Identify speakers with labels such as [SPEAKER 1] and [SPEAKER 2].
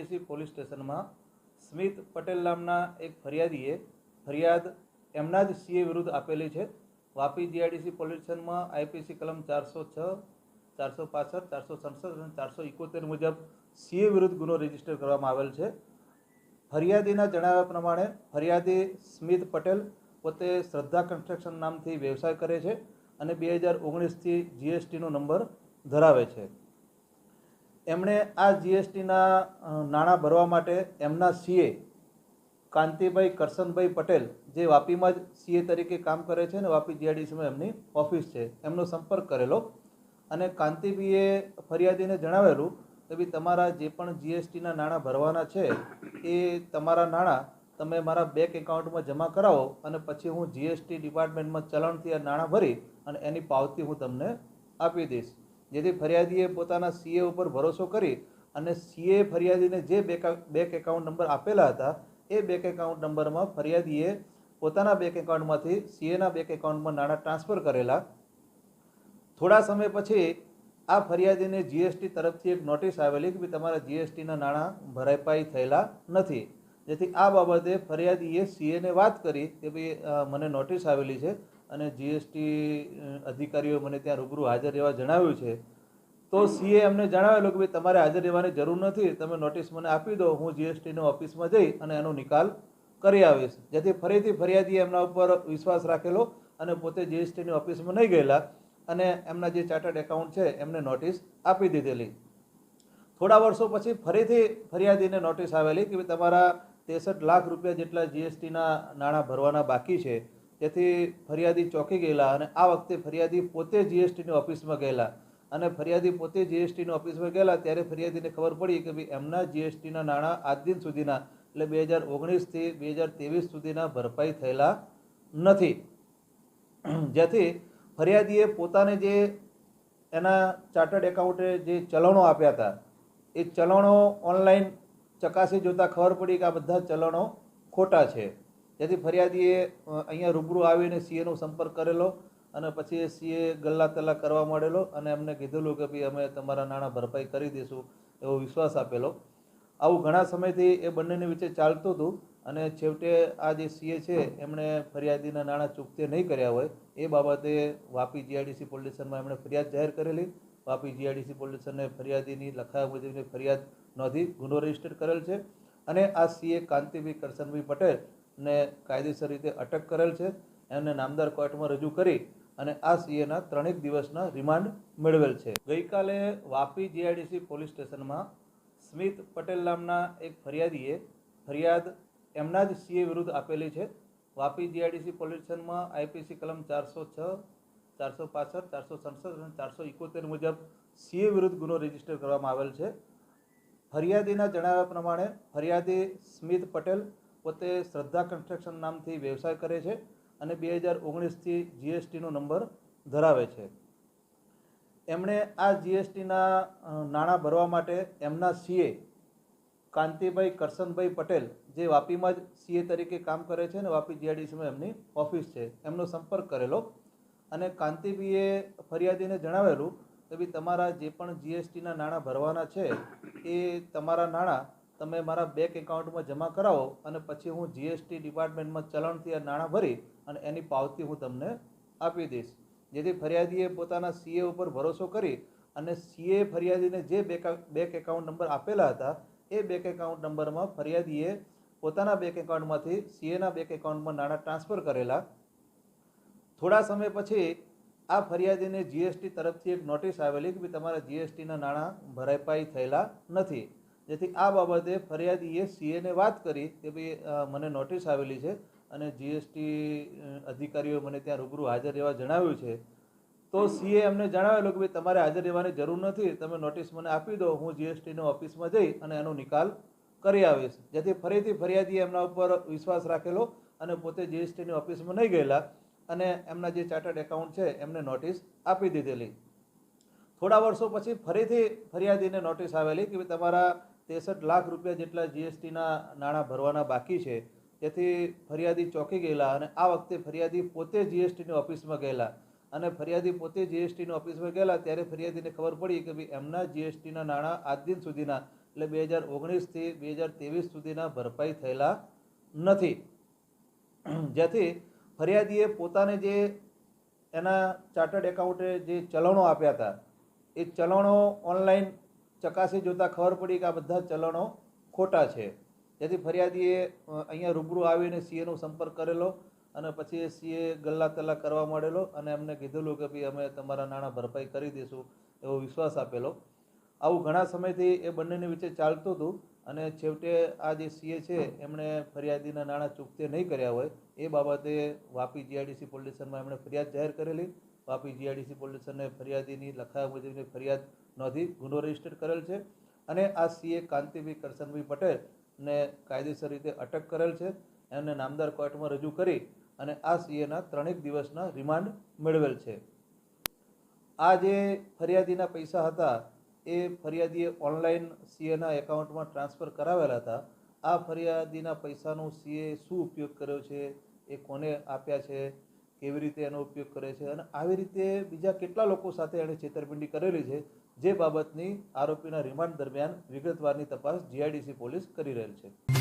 [SPEAKER 1] GIDC police સ્ટેશનમાં સ્મિત પટેલ નામના એક ફરિયાદીએ ફરિયાદ એમના જ સીએ વિરુદ્ધ આપેલી છે। વાપી જીઆઈડીસી પોલીસ સ્ટેશનમાં આઈપીસી કલમ 406, 465, 467 અને 471 મુજબ સીએ વિરુદ્ધ ગુનો રજીસ્ટર કરવામાં આવેલ છે। ફરિયાદીના જણાવ્યા પ્રમાણે ફરિયાદી સ્મિત પટેલ પોતે શ્રદ્ધા કન્સ્ટ્રક્શન નામથી વ્યવસાય કરે છે અને 2019થી જીએસટીનો નંબર ધરાવે છે। એમણે આ જીએસટીના નાણાં ભરવા માટે એમના સીએ કાંતિભાઈ કરશનભાઈ પટેલ, જે વાપીમાં જ સીએ તરીકે કામ કરે છે અને વાપી જીઆઈડીસીમાં એમની ઓફિસ છે, એમનો સંપર્ક કરેલો અને કાંતિભાઈએ ફરિયાદીને જણાવેલું કે ભાઈ તમારા જે પણ જીએસટીના નાણાં ભરવાના છે એ તમારા નાણાં તમે મારા બેંક એકાઉન્ટમાં જમા કરાવો અને પછી હું જીએસટી ડિપાર્ટમેન્ટમાં ચલણથી આ નાણાં ભરી અને એની પાવતી હું તમને આપી દઈશ। જેથી ફરિયાદીએ પોતાના સીએ ઉપર ભરોસો કરી અને સીએ ફરિયાદીને જે બેંક એકાઉન્ટ નંબર આપેલા હતા એ બેંક એકાઉન્ટ નંબરમાં ફરિયાદીએ પોતાના બેંક એકાઉન્ટમાંથી સીએના બેંક એકાઉન્ટમાં નાણાં ટ્રાન્સફર કરેલા। થોડા સમય પછી આ ફરિયાદીને જીએસટી તરફથી એક નોટિસ આવેલી કે ભાઈ તમારા જીએસટીના નાણાં ભરપાઈ થયેલા નથી। જેથી આ બાબતે ફરિયાદીએ સીએને વાત કરી કે ભાઈ મને નોટિસ આવેલી છે અને જીએસટી અધિકારીઓ મને ત્યાં રૂબરૂ હાજર રહેવા જણાવ્યું છે। તો સીએ એમને જણાવેલું કે ભાઈ તમારે હાજર રહેવાની જરૂર નથી, તમે નોટિસ મને આપી દો, હું જીએસટીની ઓફિસમાં જઈ અને એનો નિકાલ કરી આવીશ। જેથી ફરીથી ફરિયાદીએ એમના ઉપર વિશ્વાસ રાખેલો અને પોતે જીએસટીની ઓફિસમાં નહીં ગયેલા અને એમના જે ચાર્ટર્ડ એકાઉન્ટ છે એમને નોટિસ આપી દીધેલી। થોડા વર્ષો પછી ફરીથી ફરિયાદીને નોટિસ આવેલી કે તમારા 63 લાખ રૂપિયા જેટલા જીએસટીના નાણાં ભરવાના બાકી છે। તેથી ફરિયાદી ચોંકી ગયેલા અને આ વખતે ફરિયાદી પોતે જીએસટીની ઓફિસમાં ગયેલા અને ફરિયાદી પોતે જીએસટીની ઓફિસમાં ગયેલા ત્યારે ફરિયાદીને ખબર પડી કે ભાઈ એમના જીએસટીના નાણાં આજ દિન સુધીના એટલે 2019થી 2023 સુધીના ભરપાઈ થયેલા નથી। જેથી ફરિયાદીએ પોતાને જે એના ચાર્ટર્ડ એકાઉન્ટે જે ચલણો આપ્યા હતા એ ચલણો ઓનલાઈન ચકાસી જોતાં ખબર પડી કે આ બધા ચલણો ખોટા છે। જેથી ફરિયાદીએ અહીંયા રૂબરૂ આવીને સીએનો સંપર્ક કરેલો અને પછી એ સીએ ગલ્લા તલ્લા કરવા માંડેલો અને એમને કીધેલું કે ભાઈ અમે તમારા નાણાં ભરપાઈ કરી દઈશું એવો વિશ્વાસ આપેલો। આવું ઘણા સમયથી એ બંનેની વચ્ચે ચાલતું હતું અને છેવટે આ જે સીએ છે એમણે ફરિયાદીના નાણાં ચૂકતે નહીં કર્યા હોય એ બાબતે વાપી જીઆઈડીસી પોલીસ સ્ટેશનમાં એમણે ફરિયાદ જાહેર કરેલી। વાપી જીઆઈડીસી પોલીસ સ્ટેશને ફરિયાદીની લખાયા મુજબની ફરિયાદ નોંધી ગુનો રજીસ્ટર કરેલ છે અને આ સીએ કાંતિભાઈ કરશનભાઈ પટેલને કાયદેસર રીતે અટક કરેલ છે। એમને નામદાર કોર્ટમાં રજૂ કરી અને આ સીએના 3 દિવસના રિમાન્ડ મેળવેલ છે। ગઈકાલે વાપી જીઆઈડીસી પોલીસ સ્ટેશનમાં સ્મિત પટેલ નામના એક ફરિયાદીએ ફરિયાદ એમના જ સીએ વિરુદ્ધ આપેલી છે। વાપી જીઆઈડીસી પોલીસ સ્ટેશનમાં આઈપીસી કલમ 406, 465, 467 અને 471 મુજબ સીએ વિરુદ્ધ ગુનો રજીસ્ટર કરવામાં આવેલ છે। ફરિયાદીના જણાવ્યા પ્રમાણે ફરિયાદી સ્મિત પટેલ પોતે શ્રદ્ધા કન્સ્ટ્રક્શન નામથી વ્યવસાય કરે છે અને 2019થી જીએસટીનો નંબર ધરાવે છે। એમણે આ જીએસટીના નાણાં ભરવા માટે એમના સીએ કાંતિભાઈ કરશનભાઈ પટેલ, જે વાપીમાં જ સીએ તરીકે કામ કરે છે અને વાપી જીઆઈડીસીમાં એમની ઓફિસ છે, એમનો સંપર્ક કરેલો અને કાંતિભાઈએ ફરિયાદીને જણાવેલું કે ભાઈ તમારા જે પણ જીએસટીના નાણાં ભરવાના છે એ તમારા નાણાં તમે મારા બેંક એકાઉન્ટમાં જમા કરાવો અને પછી હું જીએસટી ડિપાર્ટમેન્ટમાં ચલણથી આ નાણાં ભરી અને એની પાવતી હું તમને આપી દઈશ। જેથી ફરિયાદીએ પોતાના સીએ ઉપર ભરોસો કરી અને સીએ ફરિયાદીને જે બેંક એકાઉન્ટ નંબર આપેલા હતા એ બેંક એકાઉન્ટ નંબરમાં ફરિયાદીએ પોતાના બેંક એકાઉન્ટમાંથી સીએના બેંક એકાઉન્ટમાં નાણાં ટ્રાન્સફર કરેલા। થોડા સમય પછી આ ફરિયાદીને જીએસટી તરફથી એક નોટિસ આવેલી કે ભાઈ તમારા જીએસટીના નાણાં ભરપાઈ થયેલા નથી। જેથી આ બાબતે ફરિયાદીએ સીએને વાત કરી કે ભાઈ મને નોટિસ આવેલી છે અને જીએસટી અધિકારીઓ મને ત્યાં રૂબરૂ હાજર રહેવા જણાવ્યું છે। તો સીએ એમને જણાવેલું કે ભાઈ તમારે હાજર રહેવાની જરૂર નથી, તમે નોટિસ મને આપી દો, હું જીએસટીની ઓફિસમાં જઈ અને એનો નિકાલ કરી આવીશ। જેથી ફરીથી ફરિયાદીએ એમના ઉપર વિશ્વાસ રાખેલો અને પોતે જીએસટીની ઓફિસમાં નહીં ગયેલા અને એમના જે ચાર્ટર્ડ એકાઉન્ટ છે એમને નોટિસ આપી દીધેલી। થોડા વર્ષો પછી ફરીથી ફરિયાદીને નોટિસ આવેલી કે તમારા 63 લાખ રૂપિયા જેટલા જીએસટીના નાણાં ભરવાના બાકી છે। તેથી ફરિયાદી ચોંકી ગયેલા અને આ વખતે ફરિયાદી પોતે જીએસટીની ઓફિસમાં ગયેલા અને ફરિયાદી પોતે જીએસટીની ઓફિસમાં ગયેલા ત્યારે ફરિયાદીને ખબર પડી કે ભાઈ એમના જીએસટીના નાણાં આજ દિન સુધીના એટલે 2019થી 2023 સુધીના ભરપાઈ થયેલા નથી, જેથી ફરિયાદીએ પોતાને જે એના ચાર્ટર્ડ એકાઉન્ટે જે ચલણો આપ્યા હતા એ ચલણો ઓનલાઈન ચકાસી જોતાં ખબર પડી કે આ બધા ચલણો ખોટા છે, જેથી ફરિયાદીએ અહીંયા રૂબરૂ આવીને સીએનો સંપર્ક કરેલો અને પછી એ સીએ ગલ્લા તલ્લા કરવા માંડેલો અને એમને કીધેલું કે ભાઈ અમે તમારા નાણાં ભરપાઈ કરી દઈશું એવો વિશ્વાસ આપેલો. આવું ઘણા સમયથી એ બંનેની વચ્ચે ચાલતું હતું અને છેવટે આ જે સીએ છે એમણે ફરિયાદીના નાણાં ચૂકતે નહીં કર્યા હોય એ બાબતે વાપી જીઆઈડીસી પોલીસ સ્ટેશનમાં એમણે ફરિયાદ જાહેર કરેલી. વાપી જીઆઈડીસી પોલીસ સ્ટેશને ફરિયાદીની લખાયા મુજબની ફરિયાદ નોંધી ગુનો રજીસ્ટર કરેલ છે અને આ સીએ કાંતિભાઈ કરશનભાઈ પટેલને કાયદેસર રીતે અટક કરેલ છે. એમને નામદાર કોર્ટમાં રજૂ કરી અને આ સીએના 3 દિવસના રિમાન્ડ મેળવેલ છે. આ જે ફરિયાદીના પૈસા હતા એ ફરિયાદીએ ઓનલાઈન સીએના એકાઉન્ટમાં ટ્રાન્સફર કરાવેલા હતા. આ ફરિયાદીના પૈસાનો સીએ શું ઉપયોગ કર્યો છે, એ કોને આપ્યા છે, કેવી રીતે એનો ઉપયોગ કરે છે અને આવી રીતે બીજા કેટલા લોકો સાથે એણે છેતરપિંડી કરેલી છે, જે બાબતની આરોપીના રિમાન્ડ દરમિયાન વિગતવારની તપાસ જીઆઈડીસી પોલીસ કરી રહેલ છે.